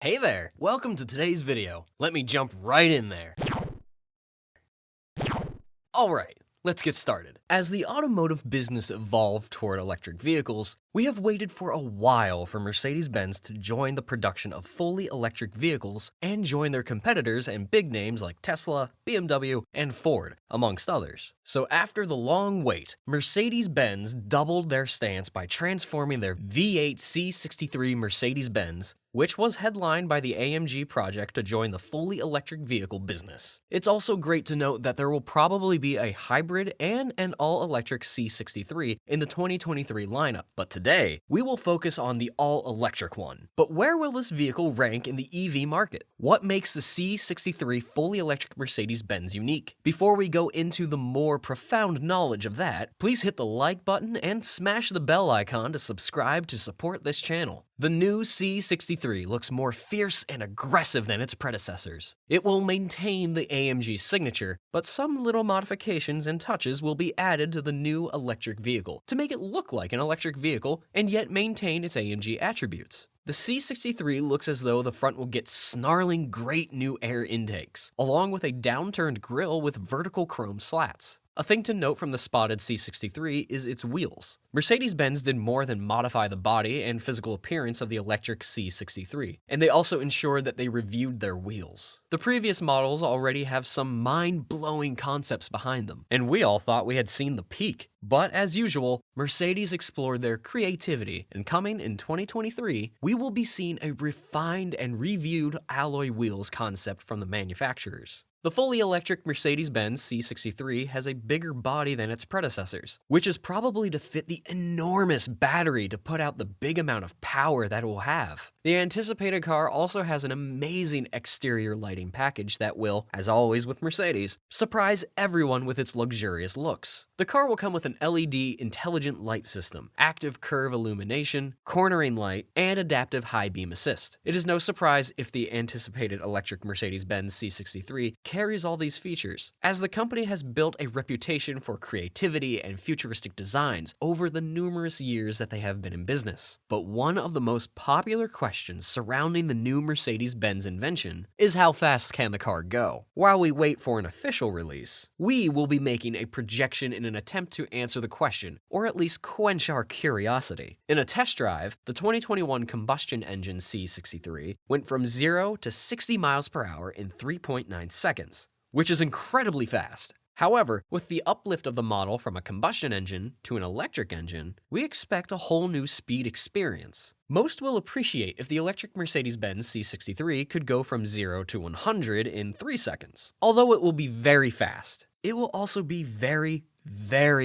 Hey there, welcome to today's video. Let me jump right in there. Alright, let's get started. As the automotive business evolved toward electric vehicles, we have waited for a while for Mercedes-Benz to join the production of fully electric vehicles and join their competitors and big names like Tesla, BMW, and Ford, amongst others. So after the long wait, Mercedes-Benz doubled their stance by transforming their V8 C63 Mercedes-Benz, which was headlined by the AMG project, to join the fully electric vehicle business. It's also great to note that there will probably be a hybrid and an all-electric C63 in the 2023 lineup, but today, we will focus on the all-electric one. But where will this vehicle rank in the EV market? What makes the C63 fully electric Mercedes-Benz unique? Before we go into the more profound knowledge of that, please hit the like button and smash the bell icon to subscribe to support this channel. The new C63 looks more fierce and aggressive than its predecessors. It will maintain the AMG signature, but some little modifications and touches will be added to the new electric vehicle to make it look like an electric vehicle and yet maintain its AMG attributes. The C63 looks as though the front will get snarling great new air intakes, along with a downturned grille with vertical chrome slats. A thing to note from the spotted C63 is its wheels. Mercedes-Benz did more than modify the body and physical appearance of the electric C63, and they also ensured that they reviewed their wheels. The previous models already have some mind-blowing concepts behind them, and we all thought we had seen the peak. But as usual, Mercedes explored their creativity, and coming in 2023, we will be seeing a refined and reviewed alloy wheels concept from the manufacturers. The fully electric Mercedes-Benz C63 has a bigger body than its predecessors, which is probably to fit the enormous battery to put out the big amount of power that it will have. The anticipated car also has an amazing exterior lighting package that will, as always with Mercedes, surprise everyone with its luxurious looks. The car will come with an LED intelligent light system, active curve illumination, cornering light, and adaptive high beam assist. It is no surprise if the anticipated electric Mercedes-Benz C63 carries all these features, as the company has built a reputation for creativity and futuristic designs over the numerous years that they have been in business. But one of the most popular questions surrounding the new Mercedes-Benz invention is how fast can the car go? While we wait for an official release, we will be making a projection in an attempt to answer the question, or at least quench our curiosity. In a test drive, the 2021 combustion engine C63 went from 0 to 60 miles per hour in 3.9 seconds, which is incredibly fast. However, with the uplift of the model from a combustion engine to an electric engine, we expect a whole new speed experience. Most will appreciate if the electric Mercedes-Benz C63 could go from 0 to 100 in 3 seconds. Although it will be very fast, it will also be very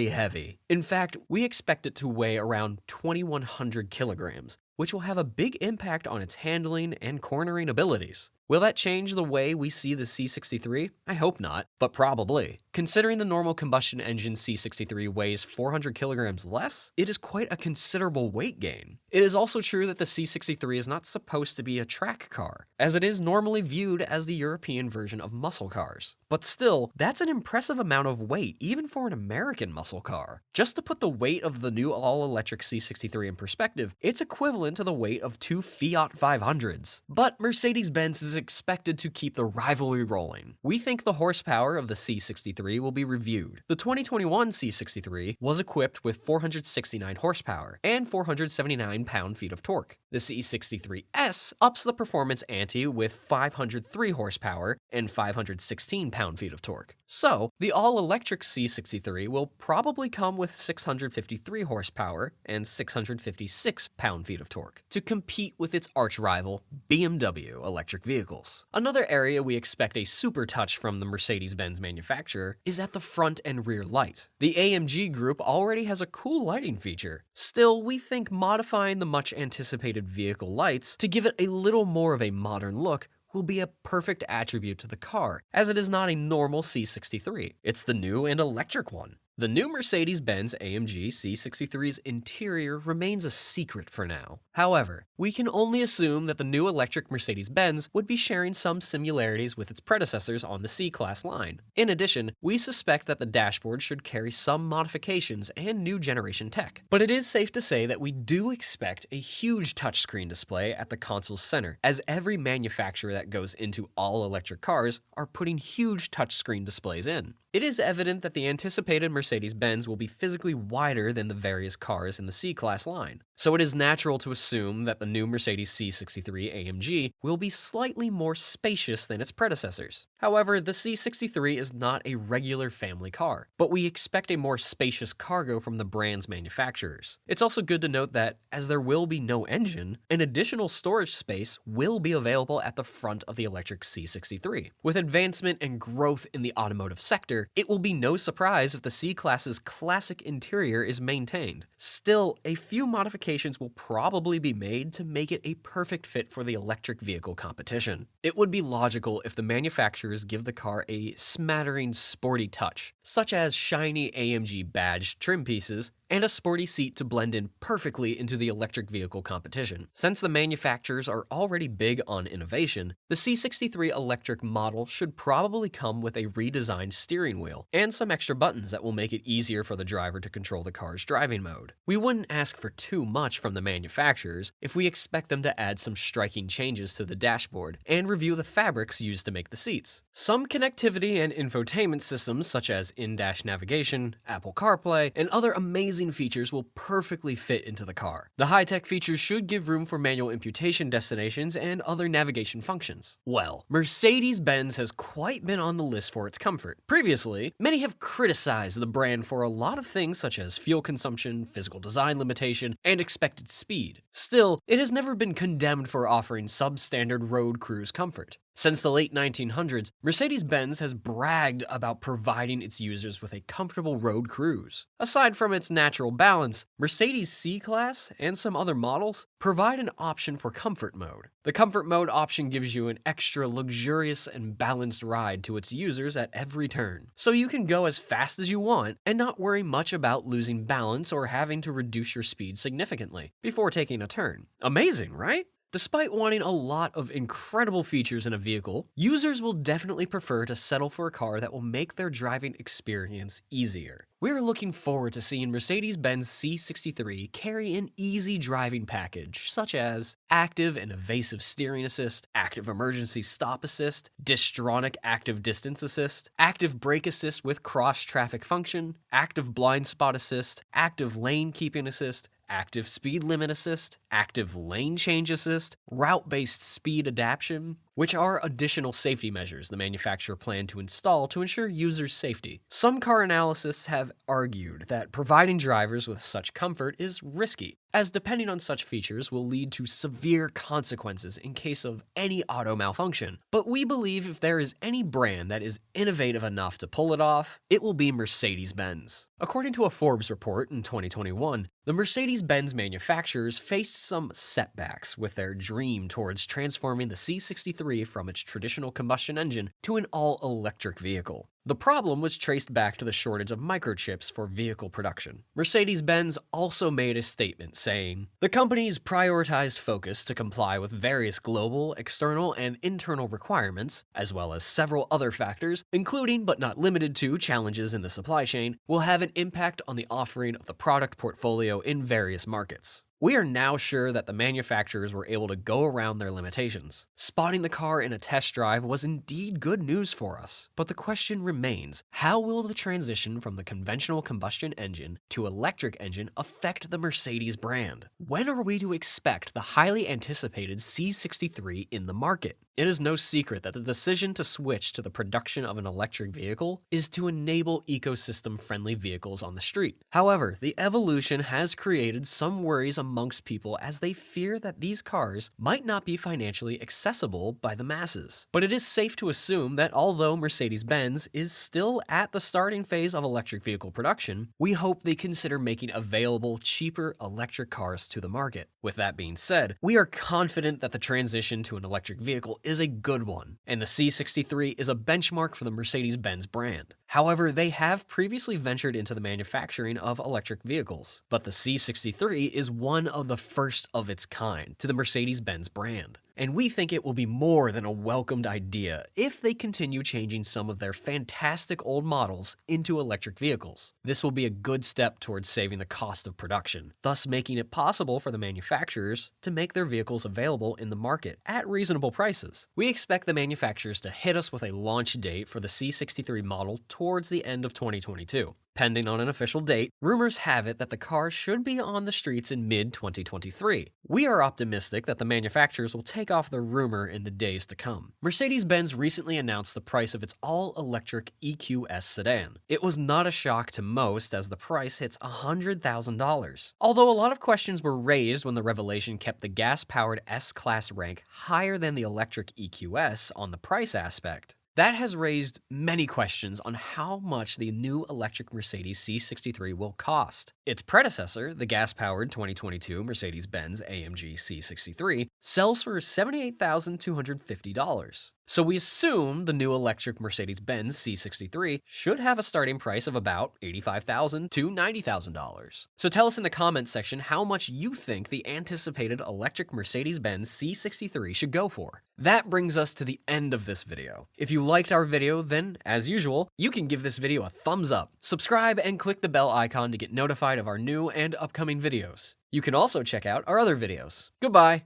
heavy. In fact, we expect it to weigh around 2,100 kilograms, which will have a big impact on its handling and cornering abilities. Will that change the way we see the C63? I hope not, but probably. Considering the normal combustion engine C63 weighs 400 kilograms less, it is quite a considerable weight gain. It is also true that the C63 is not supposed to be a track car, as it is normally viewed as the European version of muscle cars. But still, that's an impressive amount of weight, even for an American muscle car. Just to put the weight of the new all-electric C63 in perspective, it's equivalent to the weight of 2 Fiat 500s. But Mercedes-Benz is expected to keep the rivalry rolling. We think the horsepower of the C63 will be reviewed. The 2021 C63 was equipped with 469 horsepower and 479 pound-feet of torque. The C63S ups the performance ante with 503 horsepower and 516 pound-feet of torque. So, the all-electric C63 will probably come with 653 horsepower and 656 pound-feet of torque to compete with its arch-rival BMW electric vehicles. Another area we expect a super touch from the Mercedes-Benz manufacturer is at the front and rear light. The AMG group already has a cool lighting feature. Still, we think modifying the much-anticipated vehicle lights to give it a little more of a modern look will be a perfect attribute to the car, as it is not a normal C63. It's the new and electric one. The new Mercedes-Benz AMG C63's interior remains a secret for now. However, we can only assume that the new electric Mercedes-Benz would be sharing some similarities with its predecessors on the C-Class line. In addition, we suspect that the dashboard should carry some modifications and new generation tech. But it is safe to say that we do expect a huge touchscreen display at the console's center, as every manufacturer that goes into all electric cars are putting huge touchscreen displays in. It is evident that the anticipated Mercedes-Benz will be physically wider than the various cars in the C-Class line, so it is natural to assume that the new Mercedes C63 AMG will be slightly more spacious than its predecessors. However, the C63 is not a regular family car, but we expect a more spacious cargo from the brand's manufacturers. It's also good to note that, as there will be no engine, an additional storage space will be available at the front of the electric C63. With advancement and growth in the automotive sector, it will be no surprise if the C-Class's classic interior is maintained. Still, a few modifications will probably be made to make it a perfect fit for the electric vehicle competition. It would be logical if the manufacturers give the car a smattering sporty touch, such as shiny AMG badge trim pieces and a sporty seat to blend in perfectly into the electric vehicle competition. Since the manufacturers are already big on innovation, the C63 electric model should probably come with a redesigned steering wheel and some extra buttons that will make it easier for the driver to control the car's driving mode. We wouldn't ask for too much from the manufacturers if we expect them to add some striking changes to the dashboard and review the fabrics used to make the seats. Some connectivity and infotainment systems such as in-dash navigation, Apple CarPlay, and other amazing features will perfectly fit into the car. The high-tech features should give room for manual imputation destinations and other navigation functions. Well, Mercedes-Benz has quite been on the list for its comfort. Previously, many have criticized the brand for a lot of things such as fuel consumption, physical design limitation, and expected speed. Still, it has never been condemned for offering substandard road cruise comfort. Since the late 1900s, Mercedes-Benz has bragged about providing its users with a comfortable road cruise. Aside from its natural balance, Mercedes C-Class and some other models provide an option for comfort mode. The comfort mode option gives you an extra luxurious and balanced ride to its users at every turn, so you can go as fast as you want and not worry much about losing balance or having to reduce your speed significantly before taking a turn. Amazing, right? Despite wanting a lot of incredible features in a vehicle, users will definitely prefer to settle for a car that will make their driving experience easier. We're looking forward to seeing Mercedes-Benz C63 carry an easy driving package, such as active and evasive steering assist, active emergency stop assist, Distronic active distance assist, active brake assist with cross-traffic function, active blind spot assist, active lane keeping assist, active speed limit assist, active lane change assist, route-based speed adaptation, which are additional safety measures the manufacturer planned to install to ensure users' safety. Some car analysts have argued that providing drivers with such comfort is risky, as depending on such features will lead to severe consequences in case of any auto malfunction. But we believe if there is any brand that is innovative enough to pull it off, it will be Mercedes-Benz. According to a Forbes report in 2021, the Mercedes-Benz manufacturers faced some setbacks with their dream towards transforming the C63 from its traditional combustion engine to an all-electric vehicle. The problem was traced back to the shortage of microchips for vehicle production. Mercedes-Benz also made a statement saying, "The company's prioritized focus to comply with various global, external, and internal requirements, as well as several other factors, including but not limited to challenges in the supply chain, will have an impact on the offering of the product portfolio in various markets." We are now sure that the manufacturers were able to go around their limitations. Spotting the car in a test drive was indeed good news for us, but the question remains, how will the transition from the conventional combustion engine to electric engine affect the Mercedes brand? When are we to expect the highly anticipated C63 in the market? It is no secret that the decision to switch to the production of an electric vehicle is to enable ecosystem-friendly vehicles on the street. However, the evolution has created some worries amongst people as they fear that these cars might not be financially accessible by the masses. But it is safe to assume that although Mercedes-Benz is still at the starting phase of electric vehicle production, we hope they consider making available cheaper electric cars to the market. With that being said, we are confident that the transition to an electric vehicle is a good one, and the C63 is a benchmark for the Mercedes-Benz brand. However, they have previously ventured into the manufacturing of electric vehicles, but the C63 is one of the first of its kind to the Mercedes-Benz brand. And we think it will be more than a welcomed idea if they continue changing some of their fantastic old models into electric vehicles. This will be a good step towards saving the cost of production, thus making it possible for the manufacturers to make their vehicles available in the market at reasonable prices. We expect the manufacturers to hit us with a launch date for the C63 model towards the end of 2022. Pending on an official date, rumors have it that the car should be on the streets in mid-2023. We are optimistic that the manufacturers will take off the rumor in the days to come. Mercedes-Benz recently announced the price of its all-electric EQS sedan. It was not a shock to most as the price hits $100,000. Although a lot of questions were raised when the revelation kept the gas-powered S-Class rank higher than the electric EQS on the price aspect. That has raised many questions on how much the new electric Mercedes C63 will cost. Its predecessor, the gas-powered 2022 Mercedes-Benz AMG C63, sells for $78,250. So we assume the new electric Mercedes-Benz C63 should have a starting price of about $85,000 to $90,000. So tell us in the comments section how much you think the anticipated electric Mercedes-Benz C63 should go for. That brings us to the end of this video. If you liked our video, then, as usual, you can give this video a thumbs up, subscribe, and click the bell icon to get notified of our new and upcoming videos. You can also check out our other videos. Goodbye!